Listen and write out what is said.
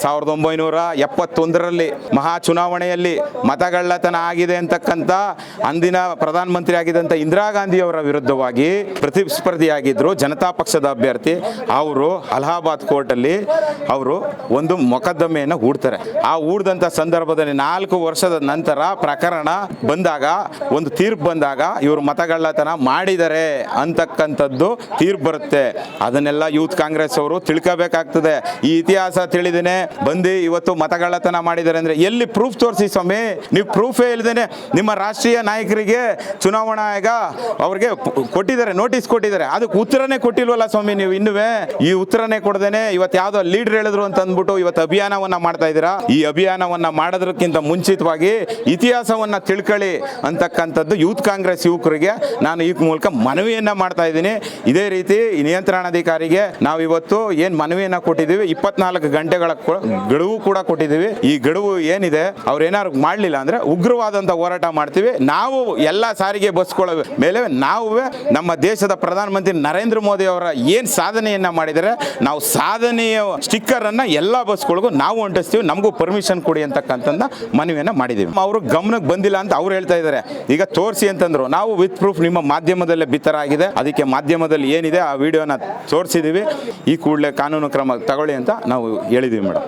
1971ರಲ್ಲಿ ಮಹಾ ಚುನಾವಣೆಯಲ್ಲಿ ಮತಗಳ್ಳತನ ಆಗಿದೆ ಅಂತಕ್ಕಂಥ ಅಂದಿನ ಪ್ರಧಾನಮಂತ್ರಿ ಆಗಿದ್ದಂಥ ಇಂದಿರಾ ಗಾಂಧಿಯವರ ವಿರುದ್ಧವಾಗಿ ಪ್ರತಿಸ್ಪರ್ಧಿಯಾಗಿದ್ದರು ಜನತಾ ಪಕ್ಷದ ಅಭ್ಯರ್ಥಿ. ಅವರು ಅಲಹಾಬಾದ್ ಕೋರ್ಟಲ್ಲಿ ಅವರು ಒಂದು ಮೊಕದ್ದಮೆಯನ್ನು ಹೂಡ್ತಾರೆ. ಆ ಹೂಡ್ದಂಥ ಸಂದರ್ಭದಲ್ಲಿ 4 ವರ್ಷದ ನಂತರ ಪ್ರಕರಣ ಬಂದಾಗ, ಒಂದು ತೀರ್ಪು ಬಂದಾಗ ಇವರು ಮತಗಳ್ಳತನ ಮಾಡಿದ್ದಾರೆ ಅಂತಕ್ಕಂಥದ್ದು ತೀರ್ಪು ಬರುತ್ತೆ. ಅದನ್ನೆಲ್ಲ ಯೂತ್ ಕಾಂಗ್ರೆಸ್ ಅವರು ತಿಳ್ಕೋಬೇಕಾಗ್ತದೆ. ಈ ಇತಿಹಾಸ ತಿಳಿದೇನೆ ಬಂದು ಇವತ್ತು ಮತಗಳ್ಳತನ ಮಾಡಿದ್ದಾರೆ ಅಂದರೆ ಎಲ್ಲಿ ಪ್ರೂಫ್ ತೋರಿಸಿ ಸ್ವಾಮಿ? ನೀವು ಪ್ರೂಫೇ ಇಲ್ಲದೇನೆ ನಿಮ್ಮ ರಾಷ್ಟ್ರೀಯ ನಾಯಕರಿಗೆ ಚುನಾವಣಾ ಆಯೋಗ ಅವ್ರಿಗೆ ಕೊಟ್ಟಿದ್ದಾರೆ, ನೋಟಿಸ್ ಕೊಟ್ಟಿದ್ದಾರೆ. ಅದಕ್ಕೆ ಉತ್ತರನೇ ಕೊಟ್ಟಿಲ್ವಲ್ಲ ಸ್ವಾಮಿ ನೀವು ಇನ್ನುವೇ. ಈ ಉತ್ತರನೇ ಕೊಡದೇನೆ ಇವತ್ತು ಯಾವುದೋ ಲೀಡರ್ ಹೇಳಿದ್ರು ಅಂತ ಅಂದ್ಬಿಟ್ಟು ಇವತ್ತು ಅಭಿಯಾನವನ್ನ ಮಾಡ್ತಾ ಇದ್ದೀರಾ. ಈ ಅಭಿಯಾನವನ್ನ ಮಾಡೋದಕ್ಕಿಂತ ಮುಂಚಿತವಾಗಿ ಇತಿಹಾಸವನ್ನ ತಿಳ್ಕೊಳ್ಳಿ ಅಂತಕ್ಕಂಥದ್ದು ಯೂತ್ ಕಾಂಗ್ರೆಸ್ ಯುವಕರಿಗೆ ನಾನು ಈ ಮೂಲಕ ಮನವಿಯನ್ನ ಮಾಡ್ತಾ ಇದ್ದೀನಿ. ಇದೇ ರೀತಿ ನಿಯಂತ್ರಣಾಧಿಕಾರಿಗೆ ನಾವು ಇವತ್ತು ಏನು ಮನವಿಯನ್ನ ಕೊಟ್ಟಿದ್ದೀವಿ, 24 ಗಂಟೆಗಳ ಗಡುವು ಕೂಡ ಕೊಟ್ಟಿದ್ದೀವಿ. ಈ ಗಡುವು ಏನಿದೆ ಅವ್ರೇನಾದ್ರು ಮಾಡಲಿಲ್ಲ ಅಂದ್ರೆ ಉಗ್ರವಾದಂಥ ಹೋರಾಟ ಮಾಡ್ತೀವಿ. ನಾವು ಎಲ್ಲ ಸಾರಿಗೆ ಬಸ್ಗಳ ಮೇಲೆ ನಾವು ನಮ್ಮ ದೇಶದ ಪ್ರಧಾನಮಂತ್ರಿ ನರೇಂದ್ರ ಮೋದಿ ಅವರ ಏನು ಸಾಧನೆಯನ್ನ ಮಾಡಿದರೆ ನಾವು ಸಾಧನೆಯ ಸ್ಟಿಕ್ಕರ್ ಅನ್ನ ಎಲ್ಲ ಬಸ್ಗಳಿಗೂ ನಾವು ಅಂಟಿಸ್ತೀವಿ, ನಮಗೂ ಪರ್ಮಿಷನ್ ಕೊಡಿ ಅಂತಕ್ಕಂಥ ಮನವಿಯನ್ನ ಮಾಡಿದ್ದೀವಿ. ಅವರು ಗಮನಕ್ಕೆ ಬಂದಿಲ್ಲ ಅಂತ ಅವ್ರು ಹೇಳ್ತಾ ಇದ್ದಾರೆ. ಈಗ ತೋರಿಸಿ ಅಂತಂದ್ರು. ನಾವು ವಿತ್ ಪ್ರೂಫ್ ನಿಮ್ಮ ಮಾಧ್ಯಮದಲ್ಲೇ ಬಿತ್ತರ ಆಗಿದೆ, ಅದಕ್ಕೆ ಮಾಧ್ಯಮದಲ್ಲಿ ಏನಿದೆ ಆ ವಿಡಿಯೋನ ತೋರಿಸಿದ್ದೀವಿ. ಈ ಕೂಡಲೇ ಕಾನೂನು ಕ್ರಮ ತಗೊಳ್ಳಿ ಅಂತ ನಾವು ಹೇಳಿದ್ದೀವಿ ಮೇಡಮ್.